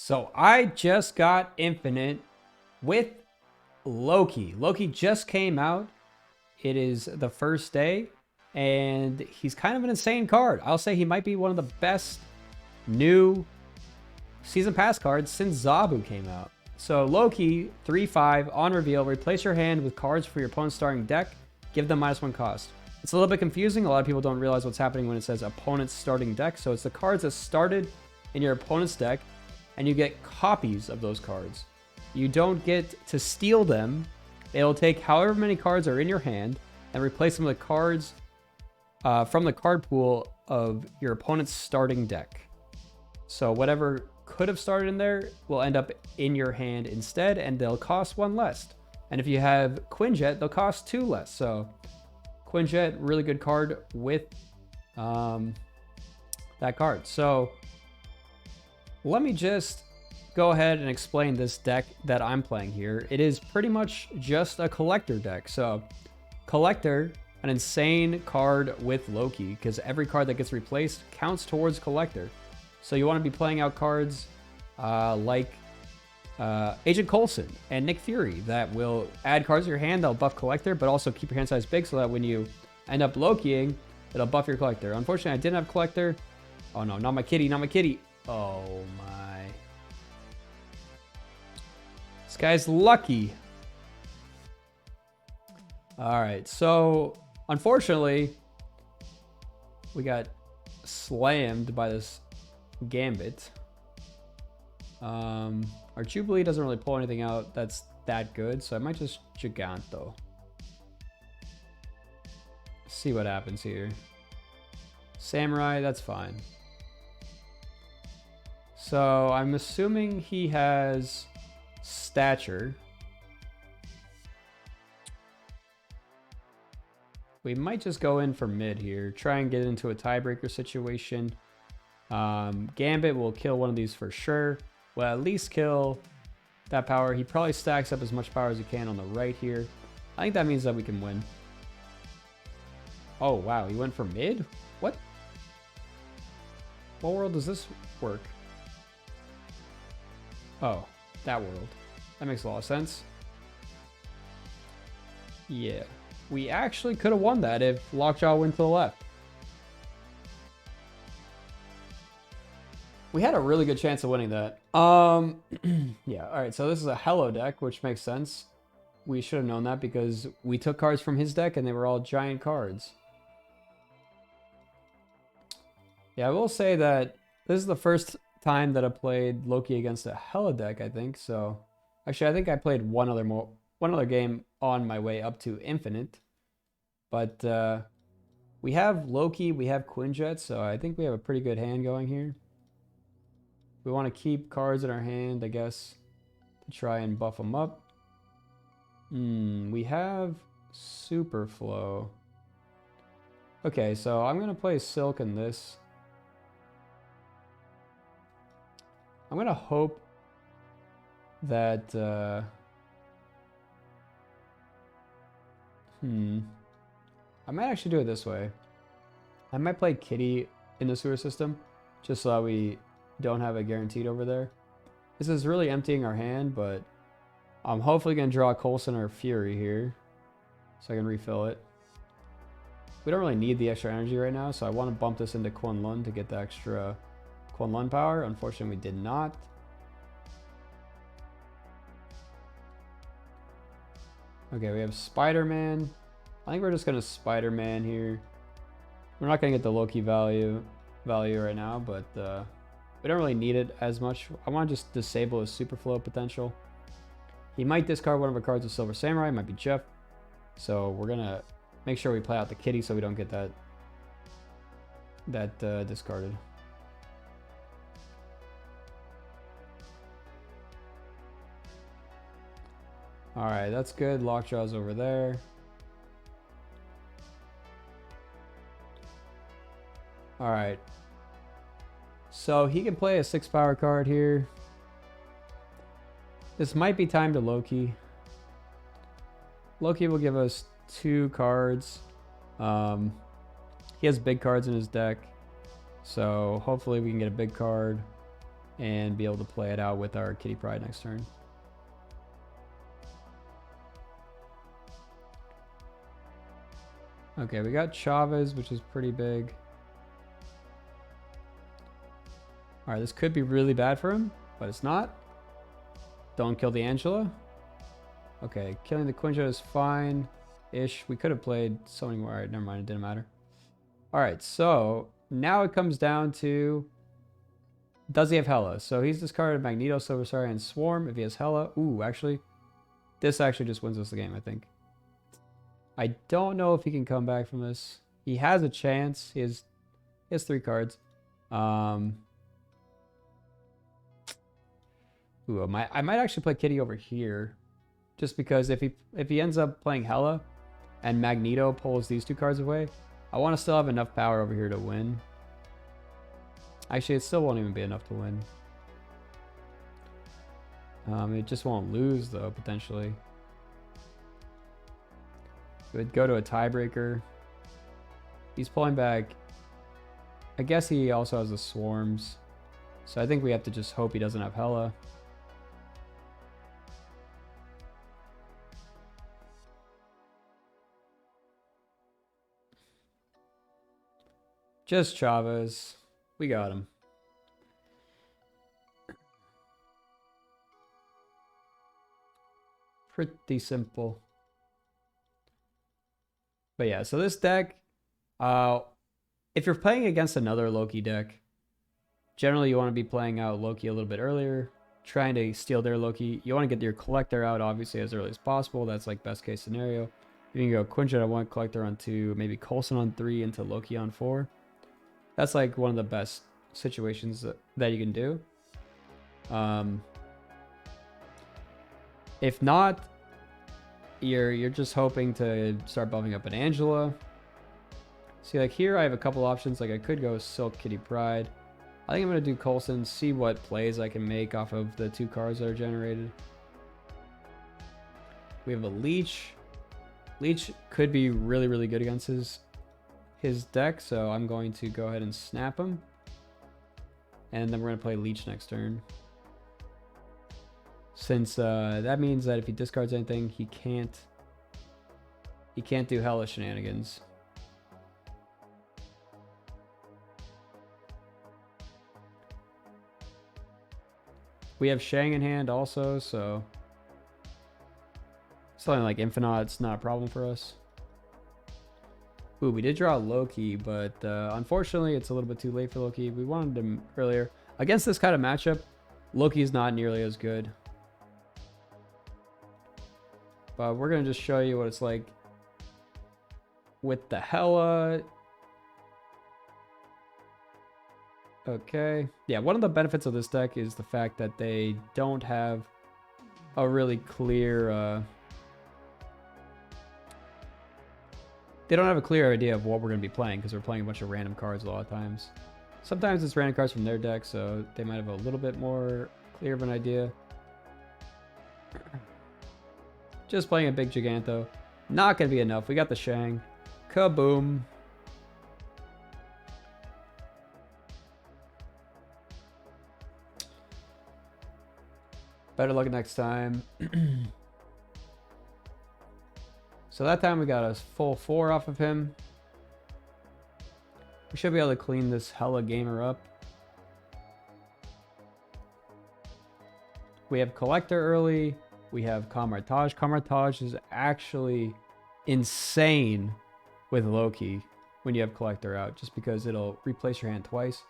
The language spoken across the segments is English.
So I just got Infinite with Loki. Loki just came out. It is the first day, and he's kind of an insane card. I'll say he might be one of the best new Season Pass cards since ZABU came out. So Loki, 3/5, on reveal, replace your hand with cards for your opponent's starting deck. Give them -1 cost. It's a little bit confusing. A lot of people don't realize what's happening when it says opponent's starting deck. So it's the cards that started in your opponent's deck, and you get copies of those cards. You don't get to steal them. It'll take however many cards are in your hand and replace them with cards from the card pool of your opponent's starting deck. So whatever could have started in there will end up in your hand instead, and they'll cost 1 less. And if you have Quinjet, they'll cost 2 less. So Quinjet, really good card with that card. So let me just go ahead and explain this deck that I'm playing here. It is pretty much just a collector deck. So collector, an insane card with Loki, because every card that gets replaced counts towards collector. So you want to be playing out cards like Agent Coulson and Nick Fury that will add cards to your hand that'll buff collector, but also keep your hand size big so that when you end up Lokiing, it'll buff your collector. Unfortunately, I didn't have collector. Oh no, not my kitty, not my kitty. Oh my. This guy's lucky. Alright, so unfortunately, we got slammed by this Gambit. Our Jubilee doesn't really pull anything out that's that good, so I might just Giganto. See what happens here. Samurai, that's fine. So I'm assuming he has Stature. We might just go in for mid here. Try and get into a tiebreaker situation. Gambit will kill one of these for sure. Will at least kill that power. He probably stacks up as much power as he can on the right here. I think that means that we can win. Oh, wow. He went for mid? What? What world does this work? Oh, that world. That makes a lot of sense. Yeah. We actually could have won that if Lockjaw went to the left. We had a really good chance of winning that. Yeah, alright, so this is a Hello deck, which makes sense. We should have known that because we took cards from his deck and they were all giant cards. Yeah, I will say that this is the first time that I played Loki against a Hello deck, I think. So, actually, I think I played one other game on my way up to Infinite. But we have Loki, we have Quinjet, so I think we have a pretty good hand going here. We want to keep cards in our hand, I guess, to try and buff them up. We have Superflow. Okay, so I'm going to play Silk in this. I'm going to hope that... I might actually do it this way. I might play Kitty in the sewer system, just so that we don't have it guaranteed over there. This is really emptying our hand, but I'm hopefully going to draw Coulson or Fury here, so I can refill it. We don't really need the extra energy right now, so I want to bump this into Kunlun to get the extra Kunlun power. Unfortunately, we did not. Okay, we have Spider-Man. I think we're just going to Spider-Man here. We're not going to get the Loki value right now, but we don't really need it as much. I want to just disable his Superflow potential. He might discard one of our cards with Silver Samurai. It might be Jeff. So we're going to make sure we play out the Kitty so we don't get that discarded. Alright, that's good. Lockjaw's over there. Alright. So he can play a 6 power card here. This might be time to Loki. Loki will give us 2 cards. He has big cards in his deck. So hopefully we can get a big card and be able to play it out with our Kitty Pryde next turn. Okay, we got Chavez, which is pretty big. All right, this could be really bad for him, but it's not. Don't kill the Angela. Okay, killing the Quinja is fine-ish. We could have played something more. All right, never mind. It didn't matter. All right, so now it comes down to, does he have Hela? So he's discarded Magneto, Silver Star, and Swarm. If he has Hela, ooh, actually, this actually just wins us the game, I think. I don't know if he can come back from this. He has a chance. He has 3 cards. Ooh, I might actually play Kitty over here, just because if he ends up playing Hela and Magneto pulls these 2 cards away, I want to still have enough power over here to win. Actually, it still won't even be enough to win. It just won't lose though, potentially. It would go to a tiebreaker. He's pulling back. I guess he also has the Swarms, so I think we have to just hope he doesn't have Hela. Just Chavez. We got him. Pretty simple. But yeah, so this deck, if you're playing against another Loki deck, generally you want to be playing out Loki a little bit earlier, trying to steal their Loki. You want to get your Collector out, obviously, as early as possible. That's like best case scenario. You can go Quinjet on 1, Collector on 2, maybe Coulson on 3, into Loki on 4. That's like one of the best situations that you can do. If not, you're just hoping to start bumping up an Angela. See, like here I have a couple options. Like I could go Silk Kitty Pryde. I think I'm gonna do Coulson, see what plays I can make off of the 2 cards that are generated. We have a Leech. Leech could be really, really good against his deck, so I'm going to go ahead and snap him. And then we're going to play Leech next turn. Since that means that if he discards anything, he can't do Hela shenanigans. We have Shang in hand also, so something like Infinite's not a problem for us. Ooh, we did draw Loki, but unfortunately it's a little bit too late for Loki. We wanted him earlier. Against this kind of matchup, Loki's not nearly as good. But we're going to just show you what it's like with the Hela. Okay. Yeah, one of the benefits of this deck is the fact that they don't have a really clear... They don't have a clear idea of what we're going to be playing because we're playing a bunch of random cards a lot of times. Sometimes it's random cards from their deck, so they might have a little bit more clear of an idea. Just playing a big Gigantho. Not going to be enough. We got the Shang. Kaboom. Better luck next time. So that time we got a full 4 off of him. We should be able to clean this Hela gamer up. We have Collector early. We have Camartage. Camartage is actually insane with Loki when you have Collector out, just because it'll replace your hand twice.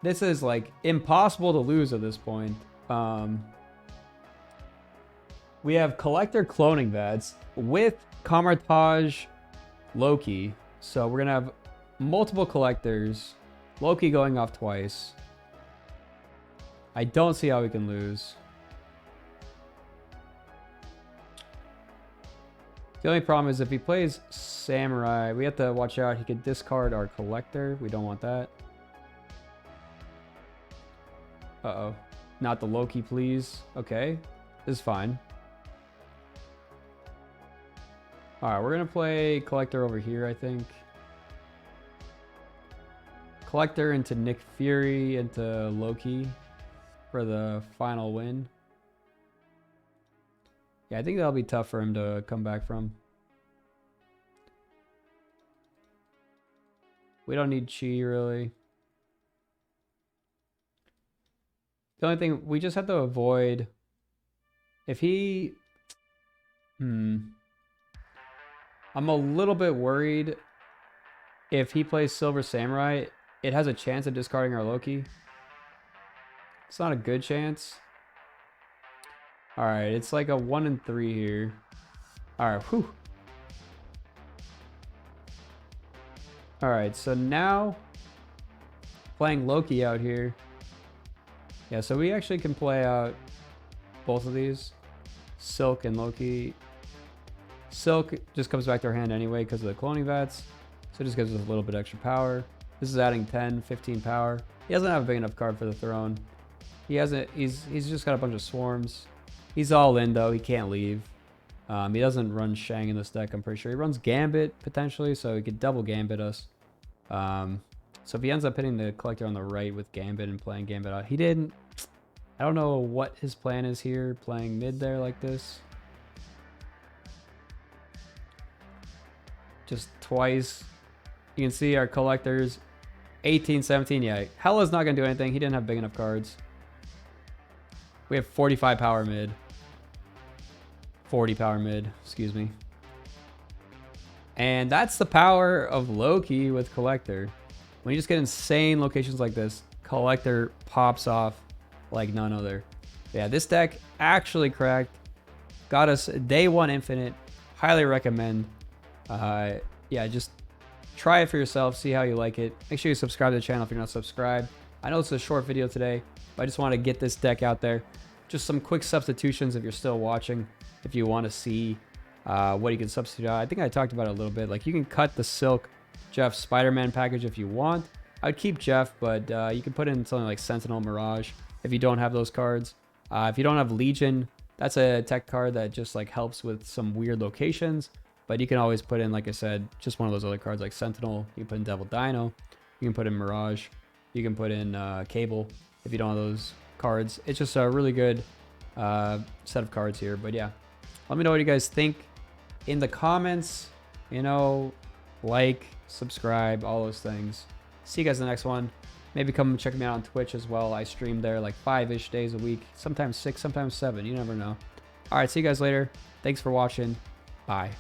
This is like impossible to lose at this point. We have Collector cloning Vats with Camartage Loki. So we're going to have multiple Collectors. Loki going off twice. I don't see how we can lose. The only problem is if he plays Samurai, we have to watch out. He could discard our Collector. We don't want that. Uh-oh. Not the Loki, please. Okay. This is fine. Alright, we're going to play Collector over here, I think. Collector into Nick Fury into Loki for the final win. Yeah, I think that'll be tough for him to come back from. We don't need Chi, really. The only thing, we just have to avoid... If he... I'm a little bit worried if he plays Silver Samurai, it has a chance of discarding our Loki. It's not a good chance. Alright, it's like a 1 in 3 here. Alright, whew. Alright, so now playing Loki out here. Yeah, so we actually can play out both of these. Silk and Loki. Silk just comes back to our hand anyway because of the cloning vats. So it just gives us a little bit extra power. This is adding 10, 15 power. He doesn't have a big enough card for the throne. He hasn't, he's just got a bunch of swarms. He's all in though, he can't leave. He doesn't run Shang in this deck, I'm pretty sure. He runs Gambit potentially, so he could double Gambit us. So if he ends up hitting the Collector on the right with Gambit and playing Gambit out, he didn't. I don't know what his plan is here, playing mid there like this. Just twice. You can see our Collectors, 18, 17, yeah. Hella's not going to do anything. He didn't have big enough cards. We have 45 power mid. 40 power mid, excuse me. And that's the power of Loki with Collector. When you just get insane locations like this, Collector pops off like none other. Yeah, this deck actually cracked. Got us day 1 infinite. Highly recommend. Yeah, just try it for yourself. See how you like it. Make sure you subscribe to the channel if you're not subscribed. I know it's a short video today, but I just want to get this deck out there. Just some quick substitutions if you're still watching. If you want to see what you can substitute out. I think I talked about it a little bit. Like you can cut the Silk Jeff Spider-Man package if you want. I'd keep Jeff, but you can put in something like Sentinel Mirage if you don't have those cards. If you don't have Legion, that's a tech card that just like helps with some weird locations. But you can always put in, like I said, just one of those other cards like Sentinel. You can put in Devil Dino. You can put in Mirage. You can put in Cable if you don't have those cards. It's just a really good set of cards here. But yeah, let me know what you guys think in the comments. You know, like, subscribe, all those things. See you guys in the next one. Maybe come check me out on Twitch as well. I stream there like 5-ish days a week. Sometimes 6, sometimes 7. You never know. All right, see you guys later. Thanks for watching. Bye.